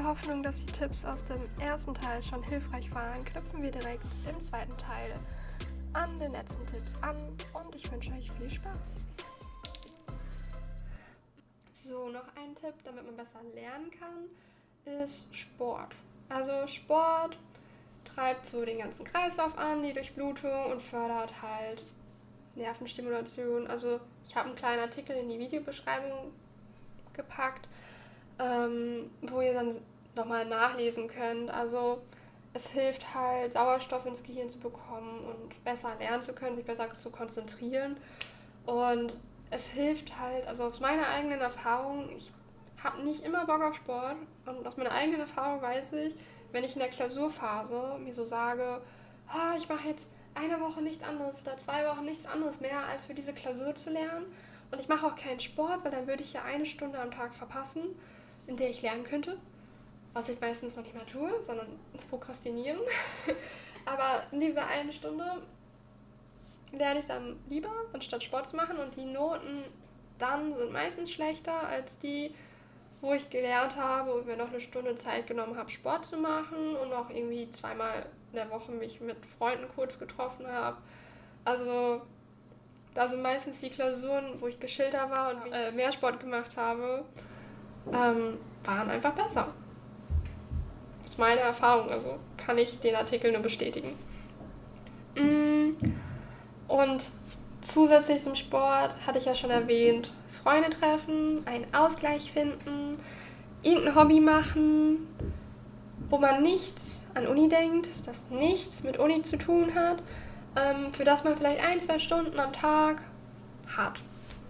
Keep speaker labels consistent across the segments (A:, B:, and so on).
A: der Hoffnung, dass die Tipps aus dem ersten Teil schon hilfreich waren, knüpfen wir direkt im zweiten Teil an den letzten Tipps an und ich wünsche euch viel Spaß. So, noch ein Tipp, damit man besser lernen kann, ist Sport. Also Sport treibt so den ganzen Kreislauf an, die Durchblutung und fördert halt Nervenstimulation. Also ich habe einen kleinen Artikel in die Videobeschreibung gepackt, wo ihr dann nochmal nachlesen könnt. Also es hilft halt, Sauerstoff ins Gehirn zu bekommen und besser lernen zu können, sich besser zu konzentrieren. Und es hilft halt, also aus meiner eigenen Erfahrung, ich habe nicht immer Bock auf Sport und aus meiner eigenen Erfahrung weiß ich, wenn ich in der Klausurphase mir so sage, ich mache jetzt eine Woche nichts anderes oder 2 Wochen nichts anderes mehr, als für diese Klausur zu lernen und ich mache auch keinen Sport, weil dann würde ich ja 1 Stunde am Tag verpassen, in der ich lernen könnte, was ich meistens noch nicht mal tue, sondern prokrastinieren. Aber in dieser 1 Stunde lerne ich dann lieber, anstatt Sport zu machen und die Noten dann sind meistens schlechter als die, wo ich gelernt habe und mir noch 1 Stunde Zeit genommen habe, Sport zu machen und auch irgendwie 2-mal in der Woche mich mit Freunden kurz getroffen habe. Also da sind meistens die Klausuren, wo ich geschilter war und mehr Sport gemacht habe, waren einfach besser. Das ist meine Erfahrung, also kann ich den Artikel nur bestätigen. Und zusätzlich zum Sport hatte ich ja schon erwähnt, Freunde treffen, einen Ausgleich finden, irgendein Hobby machen, wo man nicht an Uni denkt, das nichts mit Uni zu tun hat, für das man vielleicht 1-2 Stunden am Tag hat.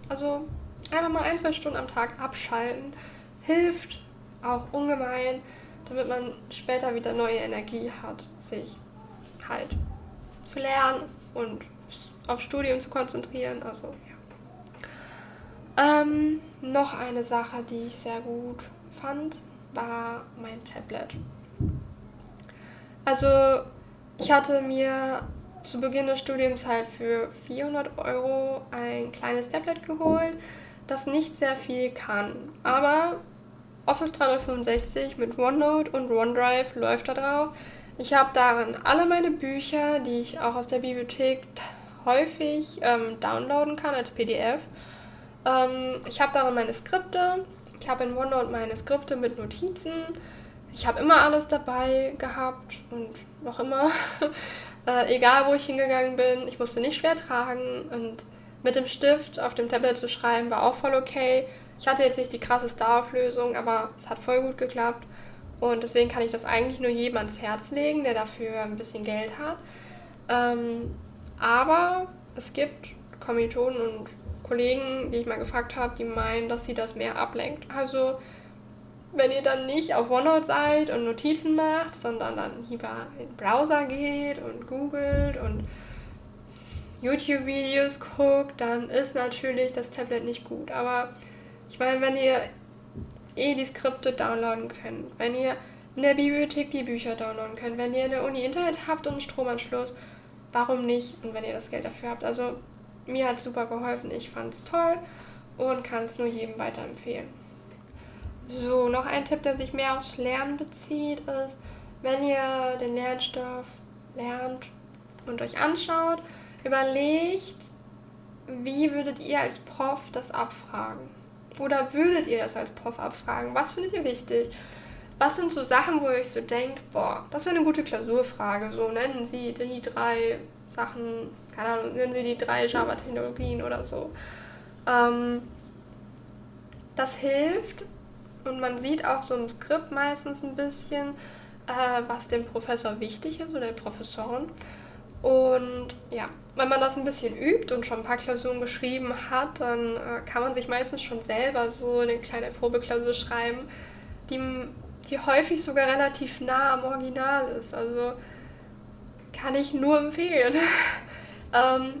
A: Also einfach mal 1-2 Stunden am Tag abschalten, hilft auch ungemein, damit man später wieder neue Energie hat, sich halt zu lernen und auf Studium zu konzentrieren. Also ja. Noch eine Sache, die ich sehr gut fand, war mein Tablet. Also ich hatte mir zu Beginn des Studiums halt für 400 € ein kleines Tablet geholt, das nicht sehr viel kann. Aber Office 365 mit OneNote und OneDrive läuft da drauf. Ich habe darin alle meine Bücher, die ich auch aus der Bibliothek häufig downloaden kann als PDF. Ich habe darin meine Skripte. Ich habe in OneNote meine Skripte mit Notizen. Ich habe immer alles dabei gehabt und noch immer. Egal, wo ich hingegangen bin, ich musste nicht schwer tragen und mit dem Stift auf dem Tablet zu schreiben war auch voll okay. Ich hatte jetzt nicht die krasseste Auflösung, aber es hat voll gut geklappt und deswegen kann ich das eigentlich nur jedem ans Herz legen, der dafür ein bisschen Geld hat. Aber es gibt Kommilitonen und Kollegen, die ich mal gefragt habe, die meinen, dass sie das mehr ablenkt. Also wenn ihr dann nicht auf OneNote seid und Notizen macht, sondern dann lieber in den Browser geht und googelt und YouTube-Videos guckt, dann ist natürlich das Tablet nicht gut. Aber ich meine, wenn ihr die Skripte downloaden könnt, wenn ihr in der Bibliothek die Bücher downloaden könnt, wenn ihr in der Uni Internet habt und einen Stromanschluss, warum nicht? Und wenn ihr das Geld dafür habt. Also mir hat es super geholfen, ich fand es toll und kann es nur jedem weiterempfehlen. So, noch ein Tipp, der sich mehr aufs Lernen bezieht, ist, wenn ihr den Lernstoff lernt und euch anschaut, überlegt, wie würdet ihr als Prof das abfragen? Oder würdet ihr das als Prof abfragen? Was findet ihr wichtig? Was sind so Sachen, wo ihr euch so denkt, das wäre eine gute Klausurfrage, so nennen Sie die 3 Sachen, keine Ahnung, nennen Sie die 3 Java-Technologien oder so. Das hilft. Und man sieht auch so im Skript meistens ein bisschen, was dem Professor wichtig ist oder der Professorin. Und ja, wenn man das ein bisschen übt und schon ein paar Klausuren geschrieben hat, dann kann man sich meistens schon selber so eine kleine Probeklausur schreiben, die häufig sogar relativ nah am Original ist. Also kann ich nur empfehlen.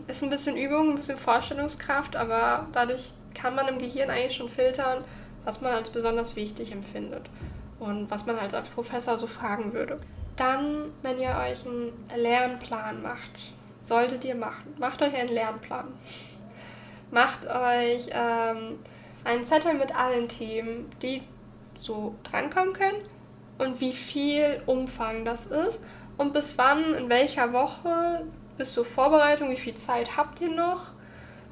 A: Ist ein bisschen Übung, ein bisschen Vorstellungskraft, aber dadurch kann man im Gehirn eigentlich schon filtern, was man als besonders wichtig empfindet und was man halt als Professor so fragen würde. Dann, wenn ihr euch einen Lernplan macht, solltet ihr machen. Macht euch einen Lernplan. Macht euch einen Zettel mit allen Themen, die so drankommen können. und wie viel Umfang das ist und bis wann, in welcher Woche bis zur Vorbereitung, wie viel Zeit habt ihr noch,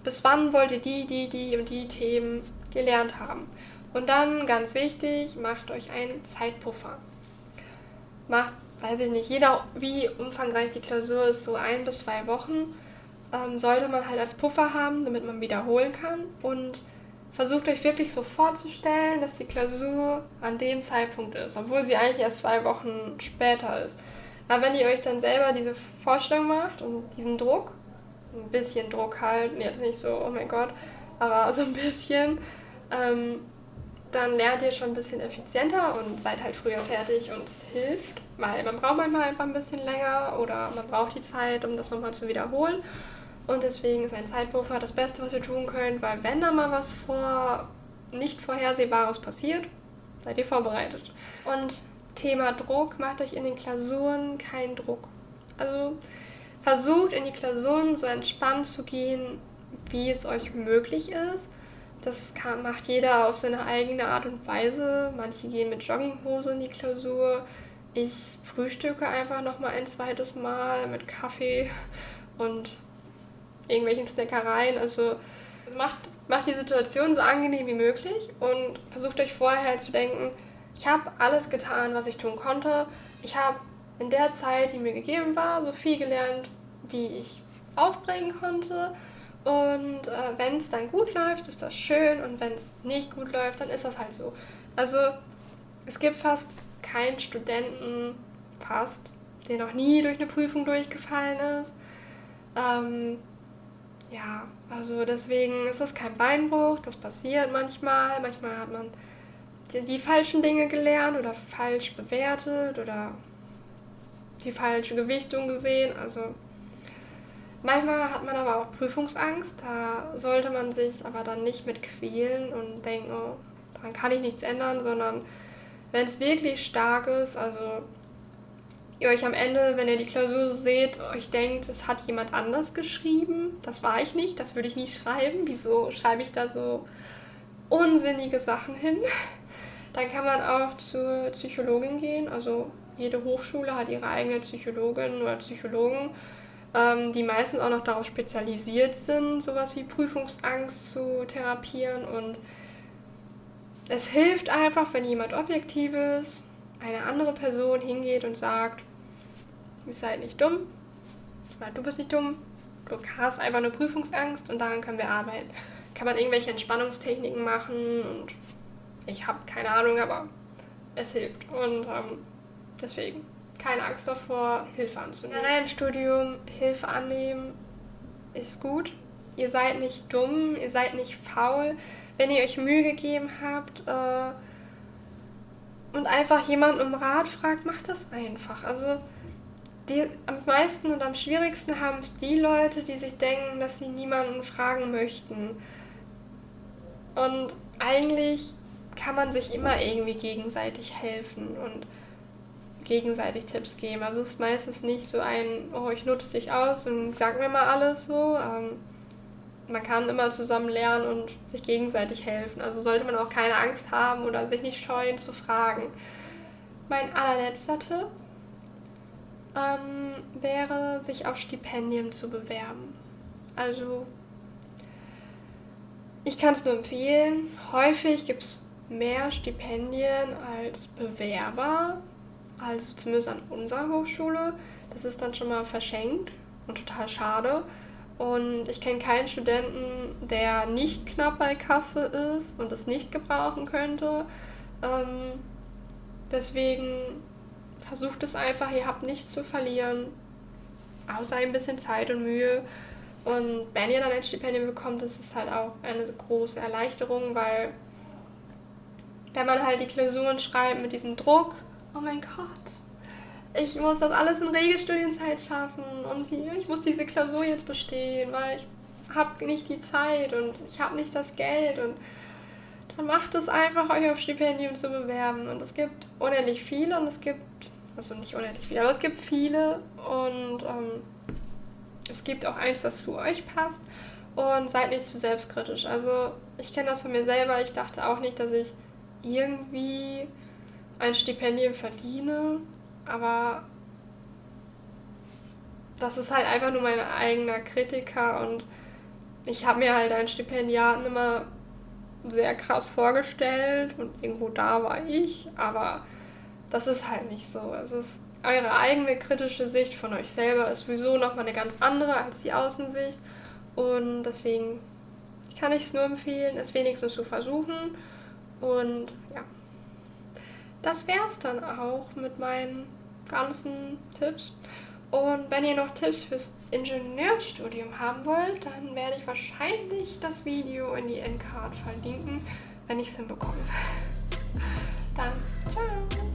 A: bis wann wollt ihr die und die Themen gelernt haben. Und dann, ganz wichtig, macht euch einen Zeitpuffer. Macht, weiß ich nicht, jeder, wie umfangreich die Klausur ist, so 1 bis 2 Wochen, sollte man halt als Puffer haben, damit man wiederholen kann. Und versucht euch wirklich so vorzustellen, dass die Klausur an dem Zeitpunkt ist, obwohl sie eigentlich erst 2 Wochen später ist. Aber wenn ihr euch dann selber diese Vorstellung macht und diesen Druck, ein bisschen Druck halt, jetzt nicht so, oh mein Gott, aber so ein bisschen, dann lernt ihr schon ein bisschen effizienter und seid halt früher fertig und es hilft, weil man braucht manchmal einfach ein bisschen länger oder man braucht die Zeit, um das nochmal zu wiederholen. Und deswegen ist ein Zeitpuffer das Beste, was ihr tun könnt, weil wenn da mal was nicht Vorhersehbares passiert, seid ihr vorbereitet. Und Thema Druck, macht euch in den Klausuren keinen Druck. Also versucht in die Klausuren so entspannt zu gehen, wie es euch möglich ist. Das macht jeder auf seine eigene Art und Weise. Manche gehen mit Jogginghose in die Klausur. Ich frühstücke einfach nochmal ein zweites Mal mit Kaffee und irgendwelchen Snackereien. Also macht die Situation so angenehm wie möglich und versucht euch vorher halt zu denken, ich habe alles getan, was ich tun konnte. Ich habe in der Zeit, die mir gegeben war, so viel gelernt, wie ich aufbringen konnte. Und wenn es dann gut läuft, ist das schön. Und wenn es nicht gut läuft, dann ist das halt so. Also es gibt fast keinen Studenten, der noch nie durch eine Prüfung durchgefallen ist. Ja, also deswegen ist es kein Beinbruch. Das passiert manchmal. Manchmal hat man die falschen Dinge gelernt oder falsch bewertet oder die falsche Gewichtung gesehen. Also manchmal hat man aber auch Prüfungsangst, da sollte man sich aber dann nicht mit quälen und denken, oh, daran kann ich nichts ändern, sondern wenn es wirklich stark ist, also ihr euch am Ende, wenn ihr die Klausur seht, euch denkt, es hat jemand anders geschrieben, das war ich nicht, das würde ich nie schreiben, wieso schreibe ich da so unsinnige Sachen hin? Dann kann man auch zur Psychologin gehen, also jede Hochschule hat ihre eigene Psychologin oder Psychologen, die meistens auch noch darauf spezialisiert sind, sowas wie Prüfungsangst zu therapieren. Und es hilft einfach, wenn jemand Objektives, eine andere Person hingeht und sagt, ihr seid nicht dumm, oder du bist nicht dumm, du hast einfach nur Prüfungsangst und daran können wir arbeiten. Kann man irgendwelche Entspannungstechniken machen und ich habe keine Ahnung, aber es hilft. Und deswegen keine Angst davor, Hilfe anzunehmen. Im Studium Hilfe annehmen ist gut. Ihr seid nicht dumm, ihr seid nicht faul. Wenn ihr euch Mühe gegeben habt und einfach jemanden um Rat fragt, macht das einfach. Also am meisten und am schwierigsten haben es die Leute, die sich denken, dass sie niemanden fragen möchten. Und eigentlich kann man sich immer irgendwie gegenseitig helfen und gegenseitig Tipps geben. Also es ist meistens nicht so oh, ich nutze dich aus und sag mir mal alles so. Man kann immer zusammen lernen und sich gegenseitig helfen. Also sollte man auch keine Angst haben oder sich nicht scheuen zu fragen. Mein allerletzter Tipp wäre, sich auf Stipendien zu bewerben. Also ich kann es nur empfehlen. Häufig gibt es mehr Stipendien als Bewerber. Also zumindest an unserer Hochschule. Das ist dann schon mal verschenkt und total schade. Und ich kenne keinen Studenten, der nicht knapp bei Kasse ist und es nicht gebrauchen könnte. Deswegen versucht es einfach, ihr habt nichts zu verlieren, außer ein bisschen Zeit und Mühe. Und wenn ihr dann ein Stipendium bekommt, ist es halt auch eine große Erleichterung, weil wenn man halt die Klausuren schreibt mit diesem Druck, oh mein Gott, ich muss das alles in Regelstudienzeit schaffen und ich muss diese Klausur jetzt bestehen, weil ich habe nicht die Zeit und ich habe nicht das Geld und dann macht es einfach, euch auf Stipendium zu bewerben. Und es gibt unendlich viele und also nicht unendlich viele, aber es gibt viele und es gibt auch eins, das zu euch passt und seid nicht zu selbstkritisch. Also ich kenne das von mir selber, ich dachte auch nicht, dass ich irgendwie ein Stipendium verdiene, aber das ist halt einfach nur mein eigener Kritiker und ich habe mir halt einen Stipendiaten immer sehr krass vorgestellt und irgendwo da war ich, aber das ist halt nicht so. Es ist eure eigene kritische Sicht von euch selber ist sowieso nochmal eine ganz andere als die Außensicht und deswegen kann ich es nur empfehlen, es wenigstens zu versuchen und ja, das wäre es dann auch mit meinen ganzen Tipps. Und wenn ihr noch Tipps fürs Ingenieurstudium haben wollt, dann werde ich wahrscheinlich das Video in die Endcard verlinken, wenn ich es hinbekomme. Dann, ciao!